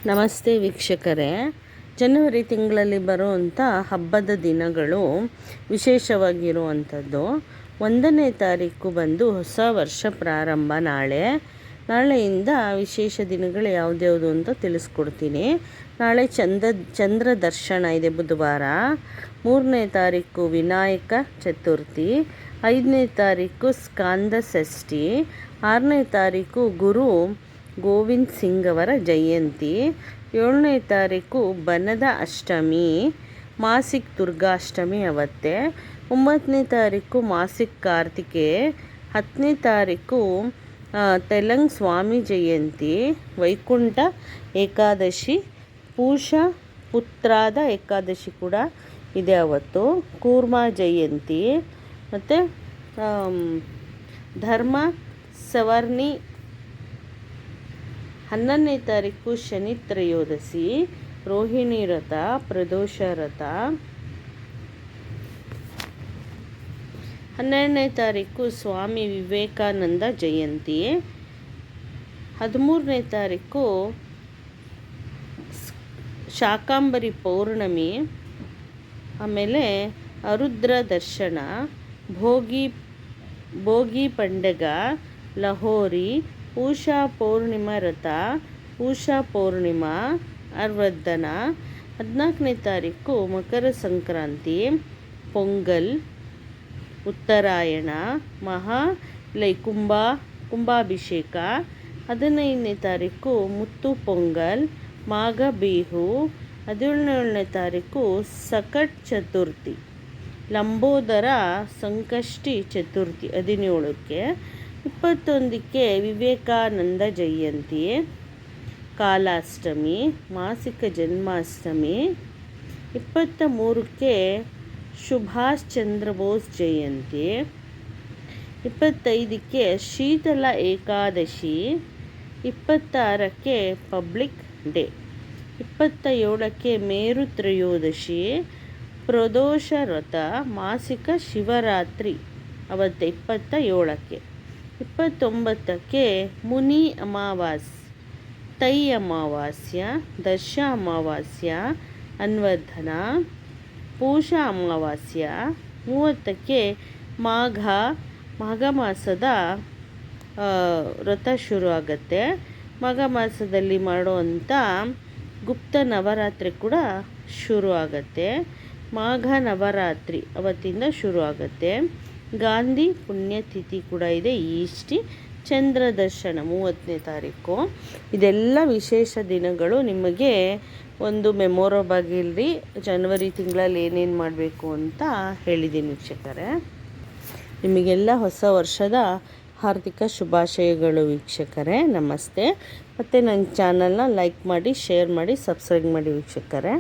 ನಮಸ್ತೆ ವೀಕ್ಷಕರೇ. ಜನವರಿ ತಿಂಗಳಲ್ಲಿ ಬರುವಂಥ ಹಬ್ಬದ ದಿನಗಳು ವಿಶೇಷವಾಗಿರುವಂಥದ್ದು. 1ನೇ ತಾರೀಕು ಬಂದು ಹೊಸ ವರ್ಷ ಪ್ರಾರಂಭ. ನಾಳೆಯಿಂದ ವಿಶೇಷ ದಿನಗಳು ಯಾವ್ದ್ಯಾವುದು ಅಂತ ತಿಳಿಸ್ಕೊಡ್ತೀನಿ. ನಾಳೆ ಚಂದ್ರ ದರ್ಶನ ಇದೆ, ಬುಧವಾರ. 3ನೇ ತಾರೀಕು ವಿನಾಯಕ ಚತುರ್ಥಿ. 5ನೇ ತಾರೀಕು ಸ್ಕಾಂದ ಷಷ್ಠಿ. 6ನೇ ತಾರೀಕು ಗುರು ಗೋವಿಂದ್ ಸಿಂಗ್ ಅವರ ಜಯಂತಿ. 7ನೇ ತಾರೀಕು ಬನದ ಅಷ್ಟಮಿ, ಮಾಸಿಕ್ ದುರ್ಗಾಷ್ಟಮಿ ಅವತ್ತೇ. 9ನೇ ತಾರೀಕು ಮಾಸಿಕ್ ಕಾರ್ತಿಕೆ. 10ನೇ ತಾರೀಕು ತೆಲಂಗ್ ಸ್ವಾಮಿ ಜಯಂತಿ. ವೈಕುಂಠ ಏಕಾದಶಿ, ಪೂಷಾ ಪುತ್ರಾದ ಏಕಾದಶಿ ಕೂಡ ಇದೆ ಅವತ್ತು. ಕೂರ್ಮ ಜಯಂತಿ ಮತ್ತು ಧರ್ಮ ಸವರ್ಣಿ. 11ನೇ ತಾರೀಕು ಶನಿ ತ್ರಯೋದಶಿ, ರೋಹಿಣಿ ವ್ರತ, ಪ್ರದೋಷ ವ್ರತ. 12ನೇ ತಾರೀಕು ಸ್ವಾಮಿ ವಿವೇಕಾನಂದ ಜಯಂತಿ. 13ನೇ ತಾರೀಕು ಶಾಕಾಂಬರಿ ಪೌರ್ಣಮಿ. ಆಮೇಲೆ ಅರುದ್ರ ದರ್ಶನ, ಭೋಗಿ ಪಂಡಗ, ಲಹೋರಿ, ಉಷಾ ಪೌರ್ಣಿಮಾ ವ್ರತ, ಉಷಾ ಪೌರ್ಣಿಮಾ, ಅರ್ವರ್ಧನ. 14ನೇ ತಾರೀಕು ಮಕರ ಸಂಕ್ರಾಂತಿ, ಪೊಂಗಲ್, ಉತ್ತರಾಯಣ, ಕುಂಭಾಭಿಷೇಕ. 15ನೇ ತಾರೀಕು ಮುತ್ತು ಪೊಂಗಲ್, ಮಾಘ ಬಿಹು. 17ನೇ ತಾರೀಕು ಸಕಟ್ ಚತುರ್ಥಿ, ಲಂಬೋದರ ಸಂಕಷ್ಟಿ ಚತುರ್ಥಿ 17ಕ್ಕೆ. 21ಕ್ಕೆ ವಿವೇಕಾನಂದ ಜಯಂತಿ, ಕಾಲಾಷ್ಟಮಿ, ಮಾಸಿಕ ಜನ್ಮಾಷ್ಟಮಿ. 23ಕ್ಕೆ ಸುಭಾಷ್ ಚಂದ್ರ ಬೋಸ್ ಜಯಂತಿ. 25ಕ್ಕೆ ಶೀತಲ ಏಕಾದಶಿ. 26ಕ್ಕೆ ಪಬ್ಲಿಕ್ ಡೇ. 27ಕ್ಕೆ ಮೇರು ತ್ರಯೋದಶಿ, ಪ್ರದೋಷ ವ್ರತ, ಮಾಸಿಕ ಶಿವರಾತ್ರಿ ಅವತ್ತು 27ಕ್ಕೆ. 29ಕ್ಕೆ ಮುನಿ ಅಮಾವಾಸ್ಯೆ, ತೈ ಅಮಾವಾಸ್ಯ, ದಶ ಅಮಾವಾಸ್ಯ, ಅನ್ವರ್ಧನ, ಪೂಷಾ ಅಮಾವಾಸ್ಯ. 30ಕ್ಕೆ ಮಾಘ ಮಾಸದ ವ್ರತ ಶುರು ಆಗುತ್ತೆ. ಮಾಘ ಮಾಸದಲ್ಲಿ ಮಾಡುವಂಥ ಗುಪ್ತ ನವರಾತ್ರಿ ಕೂಡ ಶುರು ಆಗುತ್ತೆ. ಮಾಘ ನವರಾತ್ರಿ ಅವತ್ತಿಂದ ಶುರು ಆಗುತ್ತೆ. ಗಾಂಧಿ ಪುಣ್ಯತಿಥಿ ಕೂಡ ಇದೆ. ಈಷ್ಟಿ ಚಂದ್ರ ದರ್ಶನ 30ನೇ ತಾರೀಕು. ಇದೆಲ್ಲ ವಿಶೇಷ ದಿನಗಳು ನಿಮಗೆ ಒಂದು ಮೆಮೊರಬಲ್ ಆಗಿರಲಿ. ಜನವರಿ ತಿಂಗಳಲ್ಲಿ ಏನೇನು ಮಾಡಬೇಕು ಅಂತ ಹೇಳಿದ್ದೀನಿ ವೀಕ್ಷಕರೇ. ನಿಮಗೆಲ್ಲ ಹೊಸ ವರ್ಷದ ಹಾರ್ದಿಕ ಶುಭಾಶಯಗಳು ವೀಕ್ಷಕರೇ. ನಮಸ್ತೆ. ಮತ್ತು ನನ್ನ ಚಾನಲ್ನ ಲೈಕ್ ಮಾಡಿ, ಶೇರ್ ಮಾಡಿ, ಸಬ್ಸ್ಕ್ರೈಬ್ ಮಾಡಿ ವೀಕ್ಷಕರೇ.